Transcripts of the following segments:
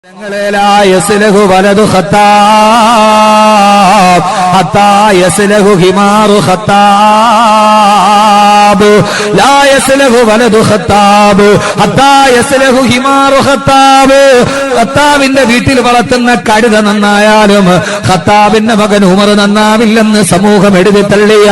لا يسلك ولد خطاب حتى يسلك حمار خطاب لا يسلك ولد خطاب حتى يسلك حمار خطاب ഖത്താബിന്റെ വീട്ടിൽ വളർത്തുന്ന കഴുത നന്നായാലും ഖത്താബിന്റെ മകൻ ഉമർ നന്നാവില്ലെന്ന് സമൂഹം എഴുതി തള്ളിയ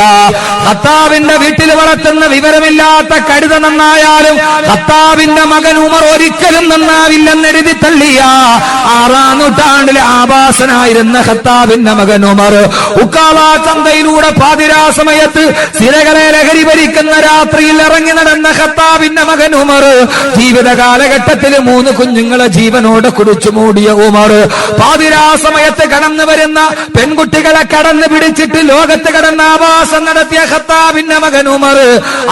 ഖത്താബിന്റെ വീട്ടിൽ വളർത്തുന്ന വിവരമില്ലാത്ത കഴുത നന്നായാലും ഖത്താബിന്റെ മകൻ ഉമർ ഒരിക്കലും നന്നാവില്ലെന്ന് എഴുതി തള്ളിയ 6-ാം നൂറ്റാണ്ടിലെ ആഭാസനായിരുന്ന ഖത്താബിന്റെ മകൻ ഉമർ ഉക്കാള ചന്തയിലൂടെ പാതിരാ സമയത്ത് സിരകളെ ലഹരി ഭരിക്കുന്ന രാത്രിയിൽ ഇറങ്ങി നടന്ന ഖത്താബിന്റെ മകൻ ഉമർ ജീവിത കാലഘട്ടത്തിൽ 3 കുഞ്ഞുങ്ങളെ ജീവനോട് കുടിച്ചു മൂടിയ ഉമർ പാതിരാ സമയത്ത് കടന്നു വരുന്ന പെൺകുട്ടികളെ കടന്നു പിടിച്ചിട്ട് ലോകത്ത് കടന്ന ആവാസം നടത്തിയ ഖത്താബിന്റെ മകൻ ഉമർ.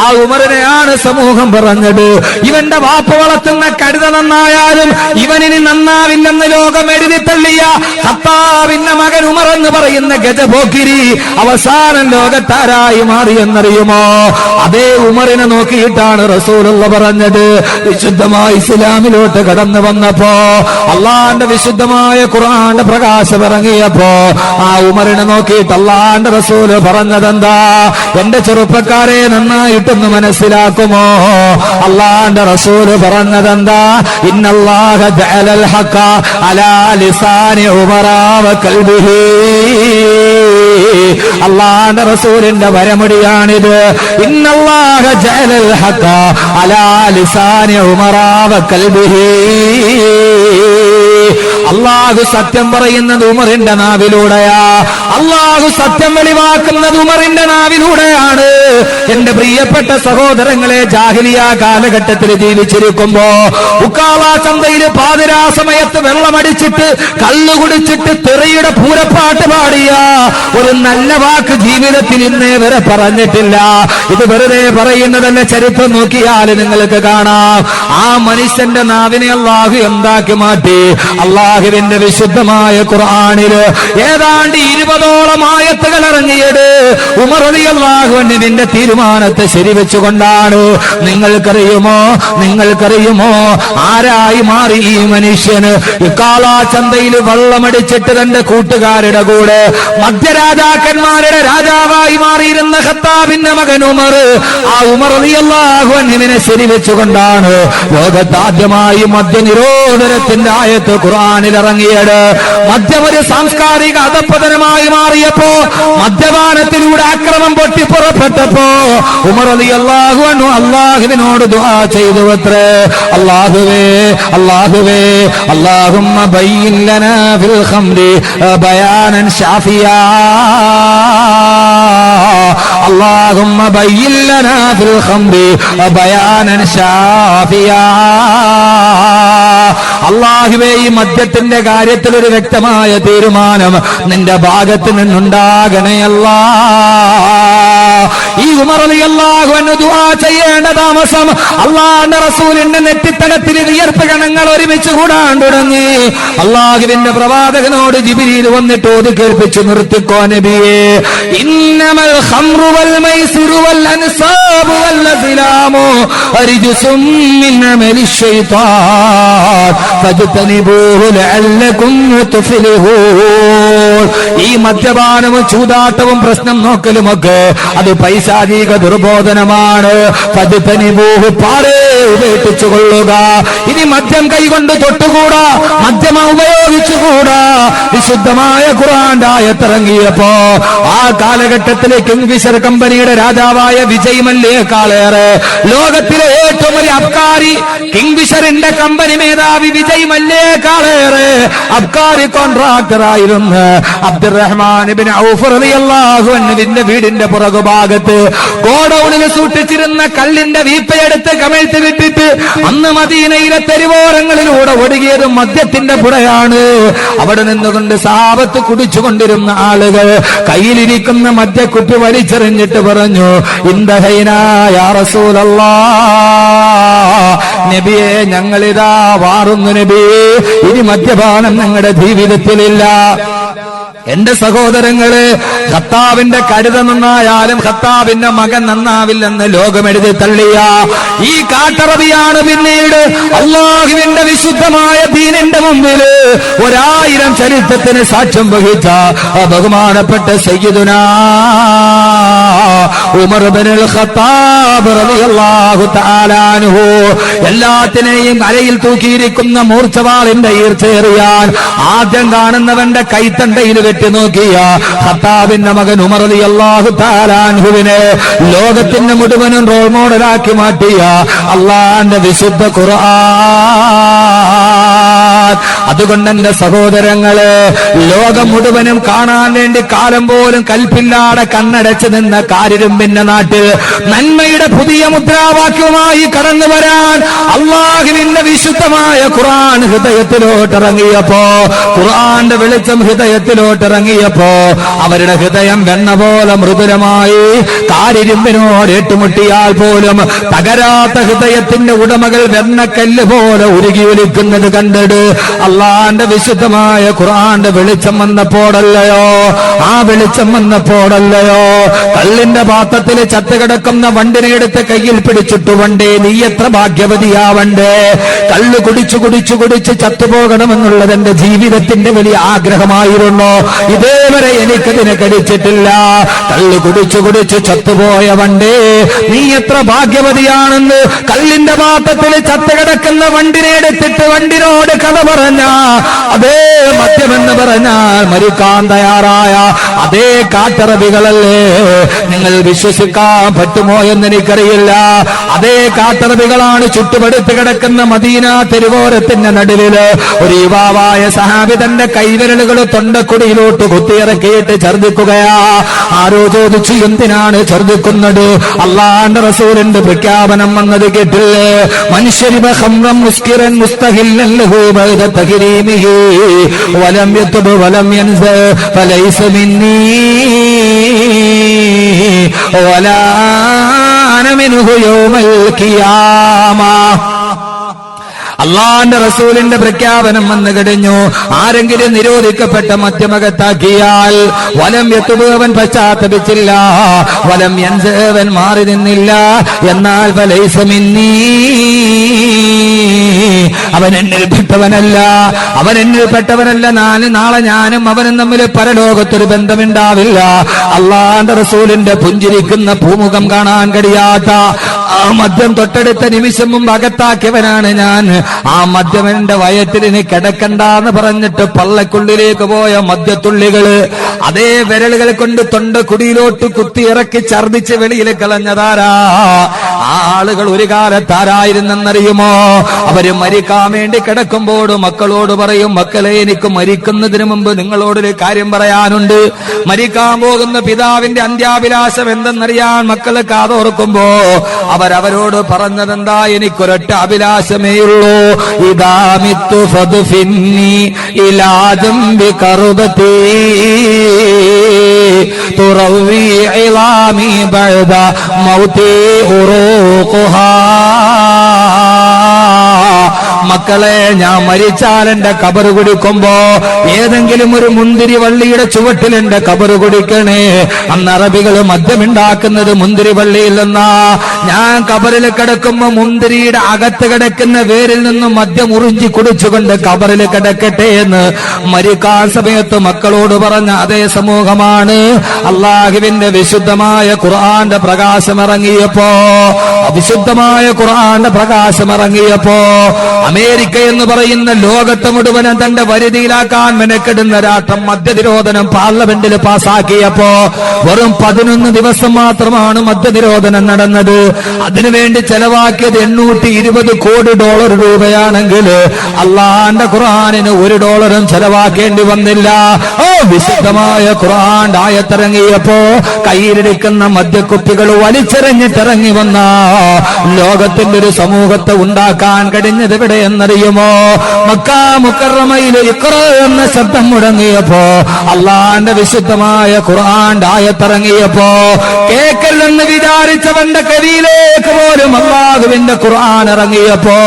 ആ ഉമറിനെയാണ് സമൂഹം പറഞ്ഞത് ഇവന്റെ വാപ്പ വളർത്തുന്ന കഴുത നന്നായാലും ഇവനിന് നന്നാവില്ലെന്ന് ലോകം എഴുതി തള്ളിയ ഖത്താബിന്റെ മകൻ ഉമർ എന്ന് പറയുന്ന ഗജപോക്കിരി അവസാനം ലോകത്താരായി മാറിയെന്നറിയുമോ? അതേ ഉമറിനെ നോക്കിയിട്ടാണ് റസൂലുള്ള പറഞ്ഞത് വിശുദ്ധമായ ഇസ്ലാമിലോട്ട് കടന്നു വന്നപ്പോ അള്ളാന്റെ വിശുദ്ധമായ ഖുർആന്റെ പ്രകാശം ഇറങ്ങിയപ്പോ ആ ഉമറിനെ നോക്കിയിട്ട് അള്ളാന്റെ റസൂല് പറഞ്ഞതെന്താ? എന്റെ ചെറുപ്പക്കാരെ നന്നായിട്ടൊന്ന് മനസ്സിലാക്കുമോ? അള്ളാന്റെ റസൂല് പറഞ്ഞതെന്താ? ഇന്നല്ലാഹ ജഅലൽ ഹഖ അലാ ലിസാനി ഉമറ വ ഖൽബിഹി. അള്ളാന്റെ റസൂലിന്റെ വരമൊഴിയാണിത്. ഇന്നല്ലാഹ ജഅലൽ ഹഖ അലാ ലിസാനി ഉമറ വ ഖൽബിഹി. അള്ളാഹു സത്യം പറയുന്നത് ഉമറിന്റെ നാവിലൂടെയാ. അള്ളാഹു സത്യം വെളിവാക്കുന്നത് ഉമറിന്റെ നാവിലൂടെയാണ്. എന്റെ പ്രിയപ്പെട്ട സഹോദരങ്ങളെ, ജാഹിലിയ കാലഘട്ടത്തിൽ ജീവിച്ചിരിക്കുമ്പോ ഉക്കാള ചന്തയിൽ പാതിരാ സമയത്ത് വെള്ളമടിച്ചിട്ട് കള്ളു കുടിച്ചിട്ട് തെറിയുടെ പൂരപ്പാട്ട് പാടിയ ഒരു നല്ല വാക്ക് ജീവിതത്തിൽ ഇന്നേ വരെ പറഞ്ഞിട്ടില്ല. ഇത് വെറുതെ പറയുന്നതല്ല, ചരിത്രം നോക്കിയാൽ നിങ്ങൾക്ക് കാണാം. ആ മനുഷ്യന്റെ നാവിനെ അള്ളാഹു എന്താക്കി മാറ്റി? അള്ളാഹുവിന്റെ വിശുദ്ധമായ ഖുർആനില് ഏതാണ്ട് 20ഓളം ആയത്തുകൾ ഇറങ്ങിയത് ഉമർ റളിയല്ലാഹു അൻഹുവിന്റെ തീരുമാനത്തെ ശരിവെച്ചുകൊണ്ടാണ്. നിങ്ങൾക്കറിയുമോ ആരായി മാറി ഈ മനുഷ്യന്? ഇക്കാള ചന്തയിൽ വെള്ളമടിച്ചിട്ട് തന്റെ കൂട്ടുകാരുടെ കൂടെ മധ്യരാജാക്കന്മാരുടെ രാജാവായി മാറിയിരുന്ന ഖത്താബിന്റെ മകൻ ഉമർ. ആ ഉമർ റളിയല്ലാഹു അൻഹുവിനെ ശരിവെച്ചുകൊണ്ടാണ് ലോകത്താദ്യമായി മദ്യനിരോധനത്തിന്റെ ആയത്ത് ഖുർആനിൽ ഇറങ്ങിയത്. മദ്യം ഒരു സാംസ്കാരിക അധപ്പതനമായി മാറിയപ്പോ, മദ്യപാനത്തിലൂടെ അക്രമം പൊട്ടിപ്പുറപ്പെട്ടപ്പോ ഉമർ റളിയല്ലാഹു അൻഹു അല്ലാഹുവിനോട് ദുആ ചെയ്തു അത്രേ, അല്ലാഹുവേ അല്ലാഹുമ്മ ബയ്യിൻ ലനാ ഫിൽ ഖംരി ബയാനൻ ശാഫിയാ. അല്ലാഹുമ്മ ബയ്യിൻ ലനാ ഫിൽ ഖംരി ബയാനൻ ശാഫിയാ. അല്ലാഹുവേ, ഈ മദ്യത്തിന്റെ കാര്യത്തിൽ ഒരു വ്യക്തമായ തീരുമാനം നിന്റെ ഭാഗത്ത് നിന്നുണ്ടാകണേ അല്ലാ. ഈ ഉമർ റളിയല്ലാഹു അൻഹു ദുആ ചെയ്യേണ്ട താമസം അല്ലാഹുവിന്റെ റസൂലിന്റെ നെറ്റിത്തടത്തിൽ വിയർപ്പ് കണങ്ങൾ ഒരുമിച്ച് കൂടാൻ തുടങ്ങി. അല്ലാഹുവിന്റെ പ്രവാചകനോട് ജിബ്രീൽ വന്നിട്ട് ഓതി കേൾപ്പിച്ചു, നിർത്തിക്കോ നബിയേ. ഇന്നമൽ ഖംറു വൽ മൈസിറു വൽ അൻസാബു വൽ അസ്ലാമു റിജ്സും മിൻ അമലിശ് ശൈത്താൻ ഫജ്തനിബൂഹു ലഅല്ലകും തുഫ്ലിഹൂൻ. ഈ മദ്യപാനവും ചൂതാട്ടവും പ്രശ്നം നോക്കലുമൊക്കെ അത് പൈശാചിക ദുർബോധനമാണ്. ഫജ്തനിബൂഹു, പാടേ ഉപേക്ഷിച്ചു കൊള്ളുക. ഇനി മദ്യം കൈകൊണ്ട് തൊട്ടുകൂടാ, മദ്യം ഉപയോഗിച്ചുകൂടാ. വിശുദ്ധമായ ഖുർആന്റെ ആയത്തിറങ്ങിയപ്പോ ആ കാലഘട്ടത്തിലെ കിങ്ഫിഷർ കമ്പനിയുടെ രാജാവായ വിജയ് മല്യയേക്കാളേറെ ലോകത്തിലെ ഏറ്റവും വലിയ അബ്കാരി കിങ്ഫിഷറിന്റെ കമ്പനി മേധാവി വിജയ് മല്യയേക്കാളേറെ അബ്കാരി കോൺട്രാക്ടറായിരുന്ന അബ്ദുറഹ്മാൻ ഇബ്നു ഔഫ് റളിയല്ലാഹു അൻഹുവിന്റെ വീടിന്റെ പുറകുഭാഗത്ത് ഗോഡൌണിൽ സൂക്ഷിച്ചിരുന്ന കല്ലിന്റെ വീപ്പയെടുത്ത് കമഴ്ത്തി വിട്ടിട്ട് അന്ന് മദീനയിലെ തെരുവോരങ്ങളിലൂടെ ഒഴുകിയത് മദ്യത്തിന്റെ പുഴയാണ്. അവിടെ നിന്നുകൊണ്ട് സഹാബത്ത് കുടിച്ചുകൊണ്ടിരുന്ന ആളുകൾ കയ്യിലിരിക്കുന്ന മദ്യക്കുപ്പി വലിച്ചെറിഞ്ഞിട്ട് പറഞ്ഞു, ഇന്തഹൈനാ യാ റസൂലല്ലാഹ്, നബിയെ ഞങ്ങളിതാ വാറുന്നു നബിയെ, ഇനി മദ്യപാനം ഞങ്ങളുടെ ജീവിതത്തിലില്ല. എന്റെ സഹോദരങ്ങള്, ഖത്താബിന്റെ കഴുത നന്നായാലും ഖത്താബിന്റെ മകൻ നന്നാവില്ലെന്ന് ലോകം എഴുതി തള്ളിയ ഈ കാട്ടറബിയാണ് പിന്നീട് അള്ളാഹുവിന്റെ വിശുദ്ധമായ ദീനിന്റെ മുമ്പില് 1000 ചരിത്രത്തിന് സാക്ഷ്യം വഹിച്ച ബഹുമാനപ്പെട്ട സയ്യിദുനാ ഉമർ ഇബ്നുൽ ഖത്താബ് റളിയല്ലാഹു തആല അൻഹു. എല്ലാത്തിനെയും അരയിൽ തൂക്കിയിരിക്കുന്ന മൂർച്ചവാളിന്റെ ഈർച്ചേറിയാൻ ആദ്യം കാണുന്നവന്റെ കൈത്തണ്ടയിൽ വെട്ടി നോക്കിയ ഖത്താബിന്റെ മകൻ ഉമർ റളിയല്ലാഹു തആല അൻഹുവിനെ ലോകത്തിന് മുഴുവനും റോൾ മോഡലാക്കി മാറ്റിയ അള്ളാന്റെ വിശുദ്ധ ഖുർആൻ. അതുകൊണ്ട് എന്റെ സഹോദരങ്ങളെ, ലോകം മുഴുവനും കാണാൻ വേണ്ടി കാലം പോലും കൽപ്പില്ലാതെ കണ്ണടച്ചു നിന്ന കാരിരുമ്പിന്റെ നാട്ടിൽ നന്മയുടെ പുതിയ മുദ്രാവാക്യവുമായി കടന്നു വരാൻ അള്ളാഹുവിന്റെ വിശുദ്ധമായ ഖുർആൻ ഹൃദയത്തിലോട്ടിറങ്ങിയപ്പോ, ഖുർആന്റെ വെളിച്ചം ഹൃദയത്തിലോട്ടിറങ്ങിയപ്പോ അവരുടെ ഹൃദയം വെണ്ണ പോലെ മൃദുലമായി. കാരിരുമ്പിനോട് ഏറ്റുമുട്ടിയാൽ പോലും തകരാത്ത ഹൃദയത്തിന്റെ ഉടമകൾ വെണ്ണക്കല്ല് പോലെ ഉരുകി ഒലിക്കുന്നത് കണ്ടിട്ട് അള്ളാന്റെ വിശുദ്ധമായ ഖുർആന്റെ വെളിച്ചം വന്നപ്പോഴല്ലയോ, ആ വെളിച്ചം വന്നപ്പോഴല്ലയോ കള്ളിന്റെ പാത്രത്തിൽ ചത്തുകിടക്കുന്ന വണ്ടിനെ എടുത്ത് കയ്യിൽ പിടിച്ചിട്ട് വണ്ടേ നീ എത്ര ഭാഗ്യവതിയാവണ്ടേ, കള്ള് കുടിച്ചു കുടിച്ചു കുടിച്ച് ചത്തുപോകണമെന്നുള്ളത് എന്റെ ജീവിതത്തിന്റെ വലിയ ആഗ്രഹമായിരുന്നു, ഇതേവരെ എനിക്കതിനെ കഴിച്ചിട്ടില്ല. കള്ള് കുടിച്ചു കുടിച്ച് ചത്തുപോയ വണ്ടേ നീ എത്ര ഭാഗ്യവതിയാണെന്ന് കള്ളിന്റെ പാത്രത്തിൽ ചത്തുകിടക്കുന്ന വണ്ടിനെ എടുത്തിട്ട് വണ്ടിനോട് കഥ പറഞ്ഞ അതേ മദ്യമെന്ന് പറഞ്ഞാൽ മരിക്കാൻ തയ്യാറായ അതേ കാട്ടറബികളല്ലേ. നിങ്ങൾ വിശ്വസിക്കാൻ പറ്റുമോ എന്ന് എനിക്കറിയില്ല. അതേ കാട്ടറബികളാണ് ചുട്ടുപടുത്ത് കിടക്കുന്ന മദീന തെരുവോരത്തിന്റെ നടുവില് ഒരു യുവാവായ സഹാബി തന്റെ കൈവിരലുകൾ തൊണ്ടക്കുടിയിലോട്ട് കുത്തിയിറക്കിയിട്ട് ഛർദിക്കുകയാ. ആരോ ചോദിച്ചു, എന്തിനാണ് ഛർദിക്കുന്നത്? അള്ളാന്റെ റസൂലിന്റെ പ്രഖ്യാപനം വന്നത് കേട്ടില്ലേ? മനുഷ്യരിബ ഖംറൻ മുസ്കിറൻ മുസ്തഹില്ലൻ ലഹു ബഅദ തഹരീമിഹി വലം യതുബ് വലം യൻസ ഫലൈസ മിന്നീ വലാ അന മിൻഹു യൗമൽ ഖിയാമ. അള്ളാന്റെ റസൂലിന്റെ പ്രഖ്യാപനം വന്നു കഴിഞ്ഞു. ആരെങ്കിലും നിരോധിക്കപ്പെട്ട മദ്യമകത്താക്കിയാൽ വലം യത്തുബവൻ പശ്ചാത്തപിച്ചില്ല, വലം യൻസവൻ മാറി നിന്നില്ല, എന്നാൽ ഫലൈസ മിന്നീ അവൻ എന്നിൽപ്പെട്ടവനല്ല, അവൻ എന്നിൽപ്പെട്ടവനല്ല. നാളെ ഞാനും അവനും തമ്മിൽ പരലോകത്തൊരു ബന്ധമുണ്ടാവില്ല. അള്ളാന്റെ റസൂലിന്റെ പുഞ്ചിരിക്കുന്ന പൂമുഖം കാണാൻ കഴിയാത്ത ആ മദ്യം തൊട്ടടുത്ത നിമിഷം മുമ്പ് അകത്താക്കിയവനാണ് ഞാൻ. ആ മദ്യവന്റെ വയറ്റിൽ ഇനി കിടക്കണ്ടെന്ന് പറഞ്ഞിട്ട് പള്ളക്കുള്ളിലേക്ക് പോയ മദ്യത്തുള്ളികള് അതേ വിരലുകൾ കൊണ്ട് തൊണ്ടക്കുടിയിലോട്ട് കുത്തിയിറക്കി ഛർദിച്ച് വെളിയിൽ കളഞ്ഞതാരാ? ആ ആളുകൾ ഒരു കാലത്താരായിരുന്നെന്നറിയുമോ? അവര് മരിക്കാൻ വേണ്ടി കിടക്കുമ്പോൾ മക്കളോട് പറയും, മക്കളെ എനിക്ക് മരിക്കുന്നതിന് മുമ്പ് നിങ്ങളോടൊരു കാര്യം പറയാനുണ്ട്. മരിക്കാൻ പോകുന്ന പിതാവിന്റെ അന്ത്യാഭിലാഷം എന്തെന്നറിയാൻ മക്കള് കാതോർക്കുമ്പോ അവരവരോട് പറഞ്ഞതെന്താ? എനിക്കൊരൊറ്റ അഭിലാഷമേയുള്ളൂ, ഇദാ മിത്തു ഫദ്ഫിന്നി ഇലാ ജംബി കർബതി തുറവി ഇളാമി ബഅദ മൗതി ഉറൂഖുഹാ. മക്കളെ, ഞാൻ മരിച്ചാൽ എന്റെ കബറ് കുടിക്കുമ്പോ ഏതെങ്കിലും ഒരു മുന്തിരി വള്ളിയുടെ ചുവട്ടിൽ എന്റെ കബറ് കുടിക്കണേ. അന്ന് അറബികൾ മദ്യമുണ്ടാക്കുന്നത് മുന്തിരി വള്ളിയിൽ നിന്നാ. ഞാൻ കബറിൽ കിടക്കുമ്പോ മുന്തിരിയുടെ അകത്ത് കിടക്കുന്ന വേരിൽ നിന്നും മദ്യം ഉറിഞ്ചി കുടിച്ചുകൊണ്ട് കബറിൽ കിടക്കട്ടെ എന്ന് മരിക്കാൻ സമയത്ത് മക്കളോട് പറഞ്ഞ അതേ സമൂഹമാണ് അള്ളാഹുവിന്റെ വിശുദ്ധമായ ഖുർആന്റെ പ്രകാശമിറങ്ങിയപ്പോ, വിശുദ്ധമായ ഖുർആന്റെ പ്രകാശമിറങ്ങിയപ്പോ അമേരിക്ക എന്ന് പറയുന്ന ലോകത്തെ മുഴുവനും തന്റെ വരുതിയിലാക്കാൻ മെനക്കെടുന്ന രാഷ്ട്രം മദ്യനിരോധനം പാർലമെന്റിൽ പാസാക്കിയപ്പോ വെറും 11 ദിവസം മാത്രമാണ് മദ്യനിരോധനം നടന്നത്. അതിനുവേണ്ടി ചെലവാക്കിയത് $820 കോടി രൂപയാണെങ്കിൽ അള്ളാന്റെ ഖുർആനിന് $1 ചെലവാക്കേണ്ടി വന്നില്ല. വിശുദ്ധമായ ഖുർആൻ ആയത്തിറങ്ങിയപ്പോ കയ്യിലിരിക്കുന്ന മദ്യക്കുപ്പികൾ വലിച്ചെറിഞ്ഞിട്ടിറങ്ങി വന്ന ലോകത്തിന്റെ ഒരു സമൂഹത്തെ ഉണ്ടാക്കാൻ കഴിഞ്ഞത് എവിടെ എന്നറിയുമോ? മക്കാ മുക്കറമയിലെ ഇഖ്റ എന്ന ശബ്ദം മുടങ്ങിയപ്പോ, അള്ളാന്റെ വിശുദ്ധമായ ഖുർആൻ ആയത്തിറങ്ങിയപ്പോ കേക്കല്ലെന്ന് വിചാരിച്ചവന്റെ കവിയിലേക്ക് പോലും അള്ളാഹുവിന്റെ ഖുർആൻ ഇറങ്ങിയപ്പോ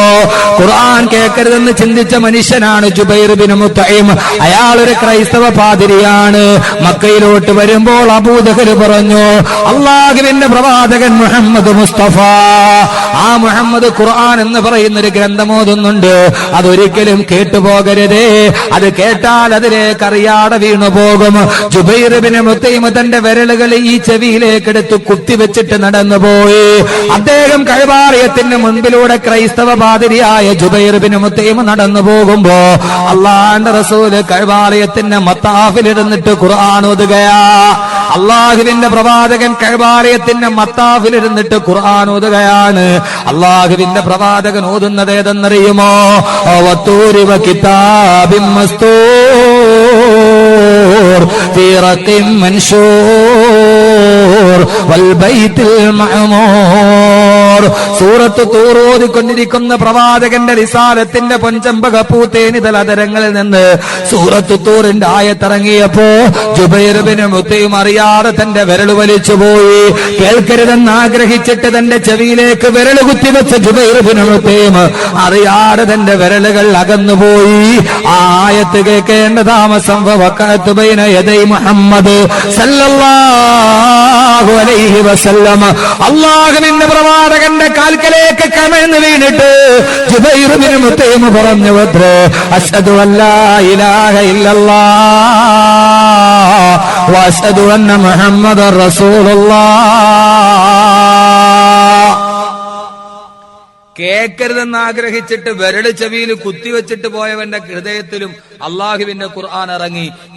ഖുർആൻ കേൾക്കരുതെന്ന് ചിന്തിച്ച മനുഷ്യനാണ് ജുബൈർ ബിൻ മുത്തഇം. അയാൾ ഒരു ക്രൈസ്തവ പാതി മാതിരിയാണ്. മക്കയിലോട്ട് വരുമ്പോൾ അബൂജഹൽ പറഞ്ഞു, അള്ളാഹുവിന്റെ പ്രവാചകൻ മുഹമ്മദ് മുസ്തഫ, ആ മുഹമ്മദ് ഖുർആൻ എന്ന് പറയുന്ന ഒരു ഗ്രന്ഥം ഓതുന്നുണ്ട്, അതൊരിക്കലും കേട്ടുപോകരുതേ, അത് കേട്ടാൽ അതിലേക്ക് അറിയാതെ വീണുപോകും. ജുബൈർ ഇബ്നു മുത്തൈം തന്റെ വിരലുകൾ ഈ ചെവിയിലേക്ക് എടുത്ത് കുത്തിവെച്ചിട്ട് നടന്നുപോയി. അദ്ദേഹം കഅബാലയത്തിന് മുൻപിലൂടെ ക്രൈസ്തവ പാതിരിയായ ജുബൈർ ഇബ്നു മുത്തൈം നടന്നു പോകുമ്പോ അള്ളാഹുവിന്റെ റസൂല് കഅബാലയത്തിന്റെ മത്താഫിലിരുന്നിട്ട് ഖുർആൻ ഓതുകയാ. അള്ളാഹുവിന്റെ പ്രവാചകൻ കഅബാലയത്തിന്റെ മത്താഫിലിരുന്നിട്ട് ഖുർആൻ ഓതുകയാണ്. അള്ളാഹുവിന്റെ പ്രവാചകൻ ഓതുന്നത് ഏതെന്നറിയുമോ? വത്തൂരി വകിതാബിൻ മസ്തൂർ ഫീ റഖിൻ മൻശൂർ വൽ ബൈത്തിൽ മഅമൂർ. സൂറത്ത് തൂർ ഓതിക്കൊണ്ടിരിക്കുന്ന പ്രവാചകന്റെ റിസാലത്തിന്റെ പൊൻചമ്പക പൂത്തേനിതൽ അതരങ്ങളിൽ നിന്ന് സൂറത്ത് തൂറിന്റെ ആയത്തിറങ്ങിയപ്പോ ജുബൈർ ഇബ്നു മുത്തൈം അറിയാതെ തന്റെ വിരൽ വലിച്ചുപോയി. കേൾക്കരുതെന്ന് ആഗ്രഹിച്ചിട്ട് തന്റെ ചെവിയിലേക്ക് വിരൽ കുത്തിവെച്ച ജുബൈർ ഇബ്നു മുത്തൈം അറിയാതെ തന്റെ വിരലുകൾ അകന്നുപോയി. ആ ആയത്ത് കേൾക്കേണ്ട താമസം വഖഅതു ബൈന യദൈ മുഹമ്മദ് സല്ലല്ലാഹു അലൈഹി വസല്ലം. അല്ലാഹുവിന്റെ പ്രവാചകന്റെ കാൽക്കലേക്ക് കമഴ്ന്നു വീണിട്ട് ജുബൈർ ഇബ്നു മുത്തൈം പറഞ്ഞു, അശ്ഹദു അല്ലാ ഇലാഹ ഇല്ലല്ലാഹ് വഅശ്ഹദു അന്ന മുഹമ്മദർ റസൂലുള്ളാഹ്. കേൾക്കരുതെന്ന് ആഗ്രഹിച്ചിട്ട് വിരല് ചെവിയിൽ കുത്തിവെച്ചിട്ട് പോയവന്റെ ഹൃദയത്തിലും അള്ളാഹുവിന്റെ ഖുർആൻ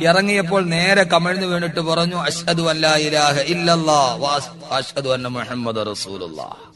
ഇറങ്ങിയപ്പോൾ നേരെ കമിഴ്ന്നു വീണിട്ട് പറഞ്ഞു, അശ്ഹദു അല്ലാ ഇലാഹ ഇല്ലല്ലാഹ് വഅശ്ഹദു അന്ന മുഹമ്മദർ റസൂലുള്ളാഹ്.